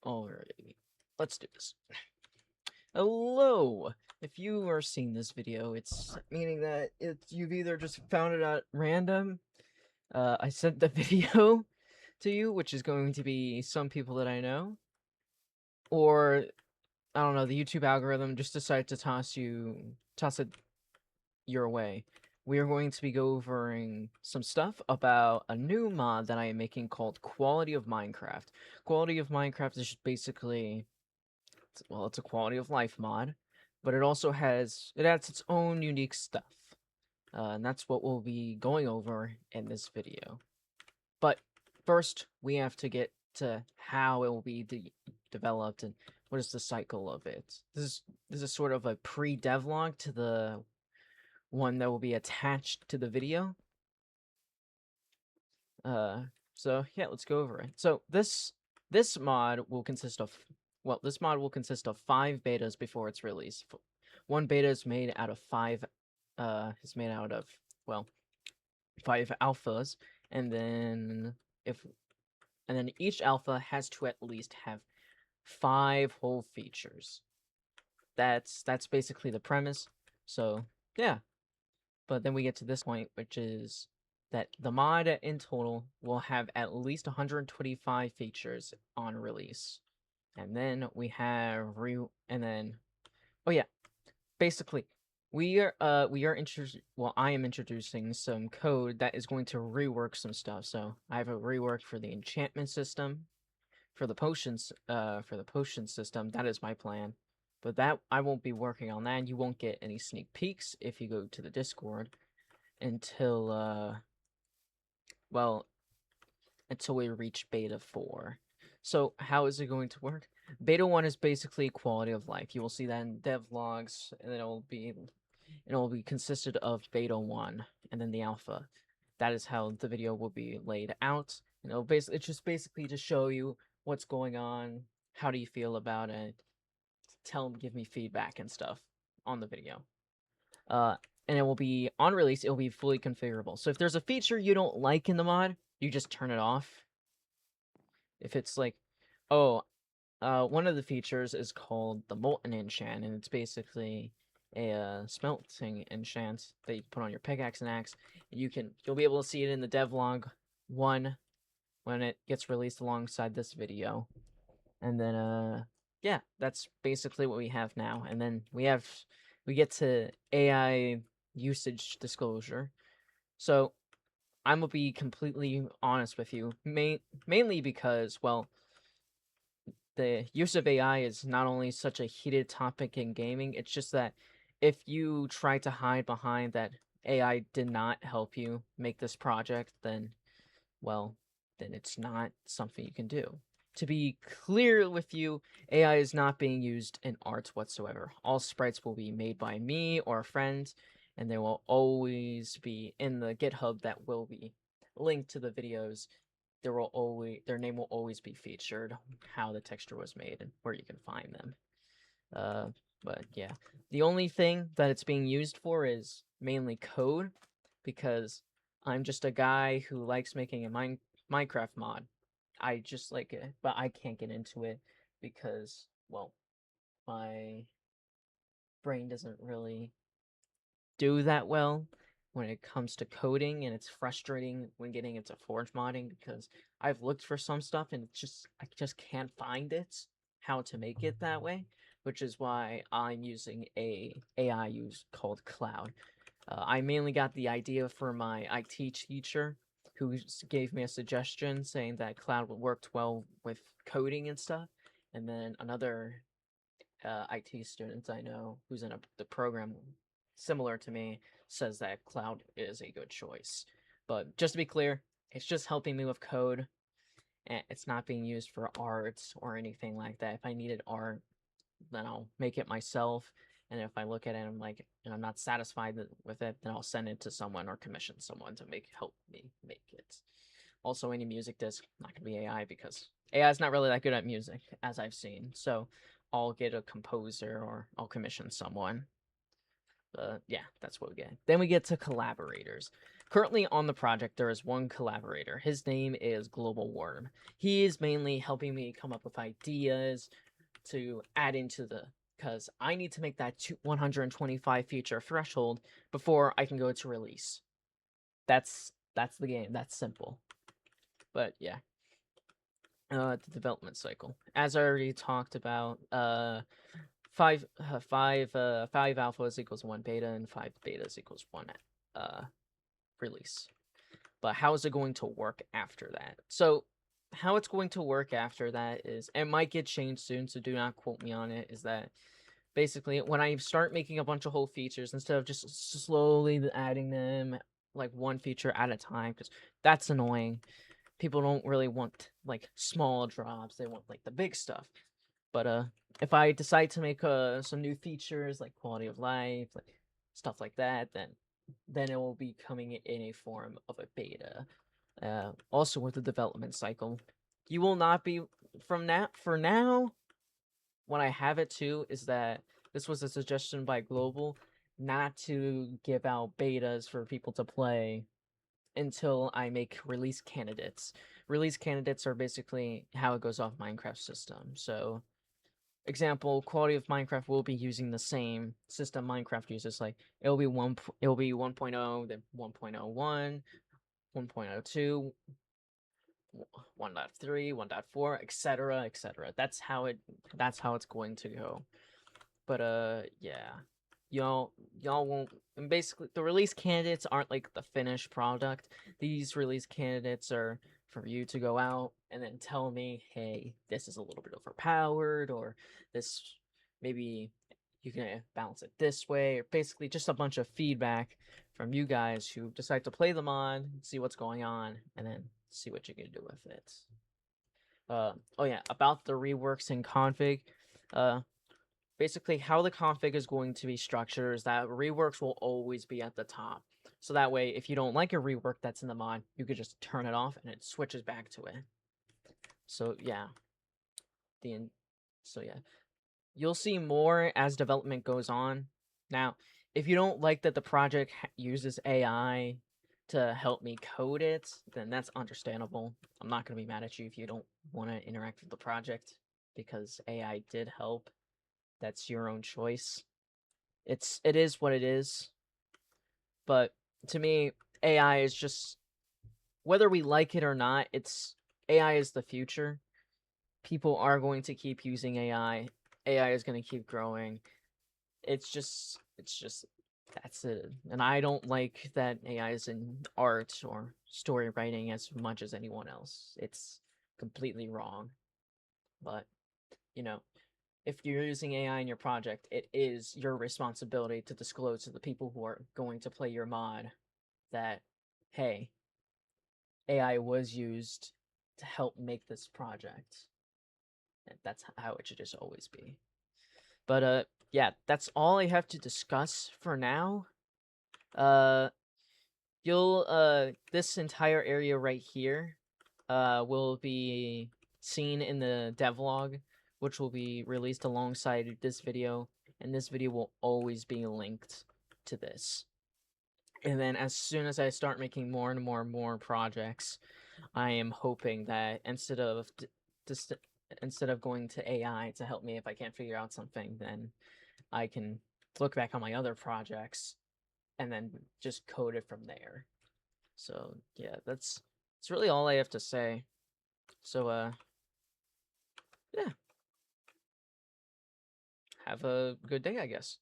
Alrighty, let's do this. Hello! If you are seeing this video, it's meaning that you've either just found it at random. I sent the video to you, which is going to be some people that I know, or I don't know, the YouTube algorithm just decided to toss it your way. We are going to be going some stuff about a new mod that I am making called Quality of Minecraft. Quality of Minecraft is just basically, well, it's a quality of life mod, but it adds its own unique stuff. And that's what we'll be going over in this video. But first, we have to get to how it will be developed and what is the cycle of it. This is sort of a pre-devlog to the one that will be attached to the video. So yeah, let's go over it. So this mod will consist of this mod will consist of 5 betas before its release. One beta is made out of 5 well, 5 alphas, and then each alpha has to at least have 5 whole features. That's basically the premise. So, yeah. But then we get to this point, which is that the mod in total will have at least 125 features on release. And then we have oh yeah, basically I am introducing some code that is going to rework some stuff. So I have a rework for the enchantment system, for the potion system. That is my plan. But that I won't be working on that. You won't get any sneak peeks if you go to the Discord until well, until we reach beta 4. So how is it going to work? Beta 1 is basically quality of life. You will see that in devlogs, and then it will be consisted of beta 1 and then the alpha. That is how the video will be laid out. And it's just basically to show you what's going on, how do you feel about it, give me feedback and stuff on the video. And it will be on release, it will be fully configurable. So if there's a feature you don't like in the mod, you just turn it off. If it's like, oh, one of the features is called the Molten Enchant, and it's basically a smelting enchant that you can put on your pickaxe and axe. You'll be able to see it in the devlog 1 when it gets released alongside this video. And then yeah, that's basically what we have now. And then we get to AI usage disclosure. So I'm gonna be completely honest with you, mainly because, well, the use of AI is not only such a heated topic in gaming, it's just that if you try to hide behind that AI did not help you make this project, then, well, then it's not something you can do. To be clear with you, AI is not being used in art whatsoever. All sprites will be made by me or a friend, and they will always be in the GitHub that will be linked to the videos. Their name will always be featured, how the texture was made, and where you can find them. But yeah, the only thing that it's being used for is mainly code, because I'm just a guy who likes making a Minecraft mod. I just like it, but I can't get into it because, well, my brain doesn't really do that well when it comes to coding, and it's frustrating when getting into Forge modding because I've looked for some stuff and I just can't find how to make it that way, which is why I'm using a AI called Cloud. I mainly got the idea for my IT teacher, who gave me a suggestion saying that Cloud worked well with coding and stuff, and then another IT student I know who's in the program similar to me says that Cloud is a good choice. But just to be clear, it's just helping me with code, and it's not being used for art or anything like that. If I needed art, then I'll make it myself. And if I look at it and I'm not satisfied with it, then I'll send it to someone or commission someone to help me make it. Also, any music disc, not gonna be AI because AI is not really that good at music, as I've seen. So I'll get a composer or I'll commission someone. Yeah, that's what we get. Then we get to collaborators. Currently on the project, there is one collaborator. His name is Global Worm. He is mainly helping me come up with ideas to add into the, because I need to make that 125 feature threshold before I can go to release. That's the game. That's simple. But yeah. The development cycle. As I already talked about, 5 alphas equals 1 beta, and 5 betas equals 1 release. But how is it going to work after that? So, how it's going to work after that is, it might get changed soon, so do not quote me on it, is that basically when I start making a bunch of whole features, instead of just slowly adding them like one feature at a time, because that's annoying. People don't really want like small drops, they want like the big stuff. But if I decide to make some new features like quality of life, like stuff like that, then it will be coming in a form of a beta. Also with the development cycle, you will not be for now. What I have it too is that this was a suggestion by Global not to give out betas for people to play until I make release candidates. Release candidates are basically how it goes off Minecraft system. So, example, quality of Minecraft will be using the same system Minecraft uses. Like it'll be 1.0, then 1.01, 1.02, 1.3, 1.4, etc., etc. That's how it's going to go. But yeah. Y'all won't, and basically the release candidates aren't like the finished product. These release candidates are for you to go out and then tell me, hey, this is a little bit overpowered, or this maybe you can balance it this way, or basically just a bunch of feedback from you guys who decide to play them on, see what's going on, and then see what you can do with it. Oh yeah, about the reworks in config. Basically, how the config is going to be structured is that reworks will always be at the top. So that way, if you don't like a rework that's in the mod, you could just turn it off and it switches back to it. So yeah, so yeah, you'll see more as development goes on. Now, if you don't like that the project uses AI to help me code it, then that's understandable. I'm not gonna be mad at you if you don't want to interact with the project because AI did help. That's your own choice. It is what it is. But to me, AI is just, whether we like it or not, AI is the future. People are going to keep using AI. AI is going to keep growing. It's just that's it. And I don't like that AI is in art or story writing as much as anyone else. It's completely wrong. But, you know, if you're using AI in your project, it is your responsibility to disclose to the people who are going to play your mod that, hey, AI was used to help make this project. And that's how it should just always be. But yeah, that's all I have to discuss for now. This entire area right here will be seen in the devlog, which will be released alongside this video, and this video will always be linked to this. And then as soon as I start making more and more projects, I am hoping that instead of going to AI to help me if I can't figure out something, then I can look back on my other projects and then just code it from there. So yeah, that's really all I have to say. So yeah. Have a good day, I guess.